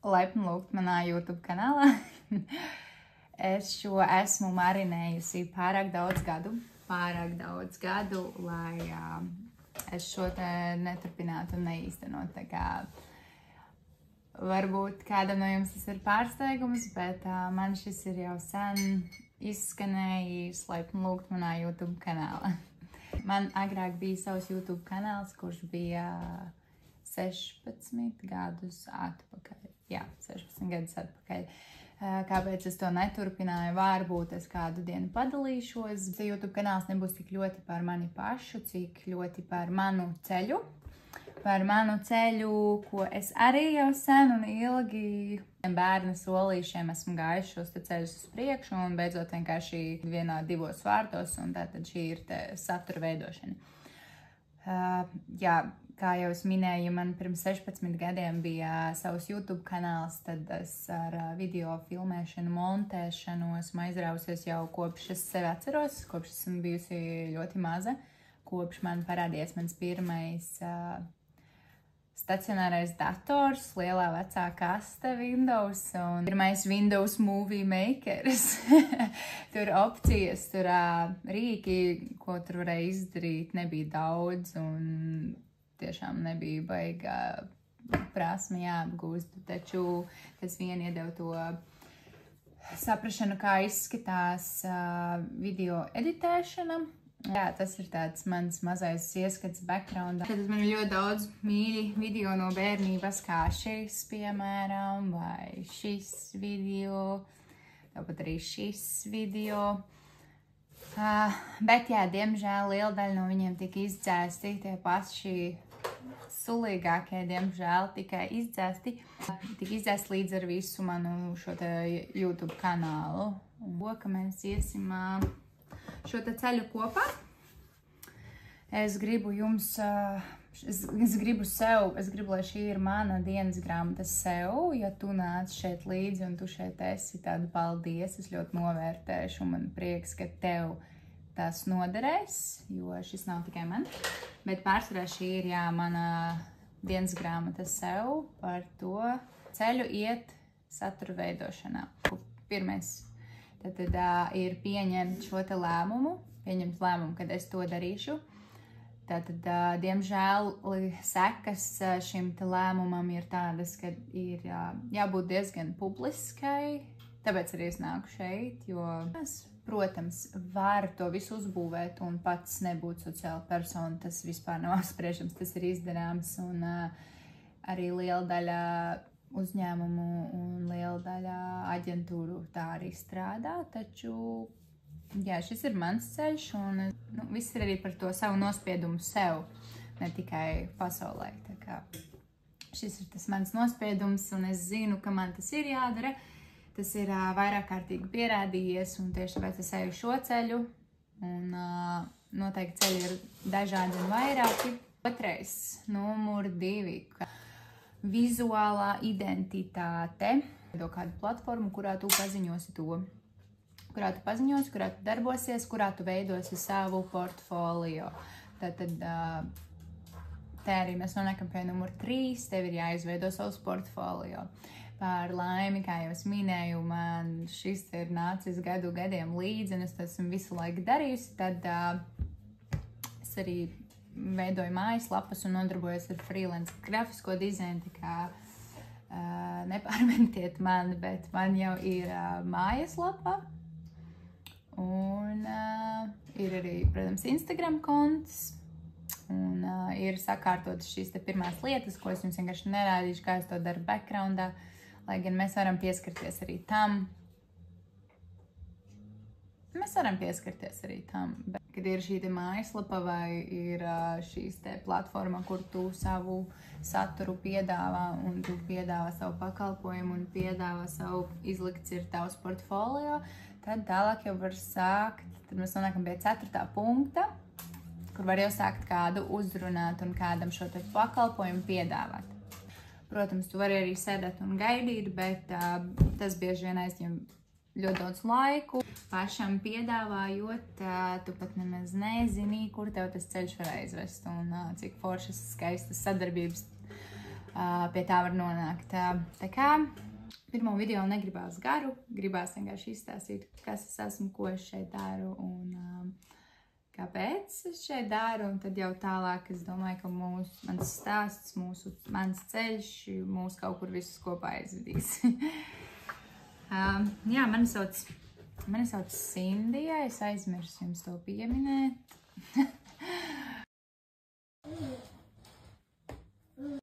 Laipni lūgt manā YouTube kanālā. Es šo esmu marinējusi pārāk daudz gadu, lai es šo te neturpinātu un neīstenot. Tā kā varbūt kādam no jums tas ir pārsteigums, bet man šis ir jau sen izskanējis laipni lūgt manā YouTube kanālā. Man agrāk bija savs YouTube kanāls, kurš bija 16 gadus atpakaļ. Jā, 16 gadus atpakaļ. Kāpēc es to neturpināju? Varbūt es kādu dienu padalīšos. YouTube kanāls nebūs tik ļoti par mani pašu, cik ļoti par manu ceļu. Par manu ceļu, ko es arī jau sen un ilgi bērnu solīšiem esmu gājuši šos ceļus uz priekšu un beidzot vienkārši vienā divos vārtos, un tātad šī ir satura veidošana. Jā, kā jau es minēju, man pirms 16 gadiem bija savs YouTube kanāls, tad es ar video filmēšanu, montēšanu esmu aizrausies jau kopš es sevi atceros, kopš esmu bijusi ļoti maza, kopš man parādījās mans pirmais stacionārais dators, lielā vecā kaste Windows un pirmais Windows Movie Makers. Tur opcijas, tur rīki, ko tur varēja izdarīt, nebija daudz un tiešām nebija baigā prasme jāapgūst, taču tas vien iedeva to saprašanu, kā izskatās video editēšana. Jā, tas ir tāds mans mazais ieskats backgroundā. Tad man ir ļoti daudz mīļi video no bērnības, kā šis, piemēram, vai šis video, tāpat arī šis video. Bet jā, diemžēl liela daļa no viņiem tika izdzēsti, tie paši sulīgākie, diemžēl, tikai izdzēsti. Tika izdzēsti līdz ar visu manu šo te YouTube kanālu. Un ko, ka mēs iesim šo te ceļu kopā. Es gribu jums, es gribu, lai šī ir mana dienas grāmata sev. Ja tu nāc šeit līdzi un tu šeit esi, tad paldies, es ļoti novērtēšu un man prieks, ka tev tas noderēs, jo šis nav tikai man. Bet pārsvarā šī ir, jā, mana dienas grāmata sev par to ceļu iet satura veidošanā. Pirmais. Tad ir pieņemt šo te lēmumu, kad es to darīšu. Tātad, diemžēl, sekas šim te lēmumam ir tādas, ka ir jābūt diezgan publiskai, tāpēc arī es nāku šeit, jo es, protams, varu to visu uzbūvēt un pats nebūt sociāla persona, tas vispār nav apspriežams, tas ir izdarāms, un arī liela daļa uzņēmumu un liela daļa aģentūru tā arī strādā, taču, jā, šis ir mans ceļš, un viss ir arī par to savu nospiedumu sev, ne tikai pasaulē. Tā kā šis ir tas mans nospiedums, un es zinu, ka man tas ir jādara. Tas ir vairāk kārtīgi pierādījies, un tieši tāpēc es eju šo ceļu, un noteikti ceļi ir dažādi un vairāki. Otrais, numur 2. Vizuālā identitāte. Do kādu platformu, kurā tu paziņosi to. Kurā tu darbosies, kurā tu veidosi savu portfolio. Tātad te arī mēs nonākam pie numur 3. Tev ir jāizveido savs portfolio. Par laimi, kā jau es minēju, man šis ir nācis gadiem līdzi, un es to esmu visu laiku darījusi. Tad es arī veidoju mājaslapas un nodarbojos ar freelance grafisko dizainu, tā kā nepārmetiet mani, bet man jau ir mājaslapa un ir arī, protams, Instagram konts un ir sakārtotas šīs te pirmās lietas, ko es jums vienkārši nerādīšu, kā es to daru backgroundā, lai gan mēs varam pieskarties arī tam. Bet, kad ir šī te mājaslapa vai ir šīs te platforma, kur tu savu saturu piedāvā un tu piedāvā savu pakalpojumu un piedāvā savu izlikts ir tavs portfolio, tad tālāk jau var sākt, tad mēs nonākam pie 4. punkta, kur var jau sākt kādu uzrunāt un kādam šo te pakalpojumu piedāvāt. Protams, tu vari arī sēdēt un gaidīt, bet tas bieži vien aizņem ļoti daudz laiku. Pašam piedāvājot, tu pat nemaz nezini, kur tev tas ceļš var aizvest un cik foršas, skaistas sadarbības pie tā var nonākt. Tā kā pirmo video negribās garu, gribās vienkārši izstāstīt, kas es esmu, ko es šeit daru un kāpēc es šeit daru. Un tad jau tālāk es domāju, ka mans stāsts, mans ceļš mūs kaut kur visus kopā aizvedīs. Jā, mani sauc Sindija, es aizmirsu jums to pieminēt.